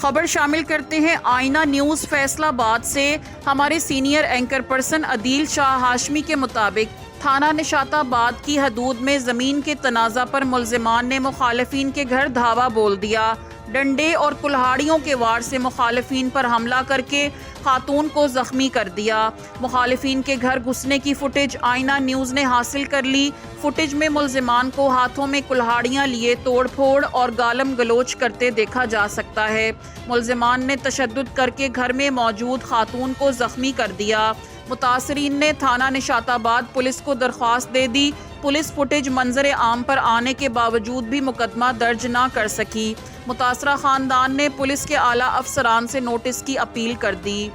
खबर शामिल करते हैं आईना न्यूज़ फैसलाबाद से। हमारे senior anchor person Adeel Shah Hashmi के मुताबिक थाना निशाताबाद की हदूद में ज़मीन के तनाज़ा पर मुल्ज़िमान ने मुखालिफिन के घर धावा बोल दिया। डंडे और कुल्हाड़ियों के वार से मुखालिफिन पर हमला करके खातून को ज़ख्मी कर दिया। मुखालिफिन के घर घुसने की फुटेज आईना न्यूज़ ने हासिल कर ली। फुटेज में मुल्ज़िमान को हाथों में कुल्हाड़ियाँ लिए तोड़ फोड़ और गालम गलोच करते देखा जा सकता है। मुल्ज़िमान ने तशद्दुद करके घर में मौजूद खातून को ज़ख्मी कर दिया। मुतासरीन ने थाना निशाताबाद पुलिस को दरख्वास्त दे दी। पुलिस फुटेज मंजर आम पर आने के बावजूद भी मुकदमा दर्ज ना कर सकी। मुतासरा खानदान ने पुलिस के आला अफसरान से नोटिस की अपील कर दी।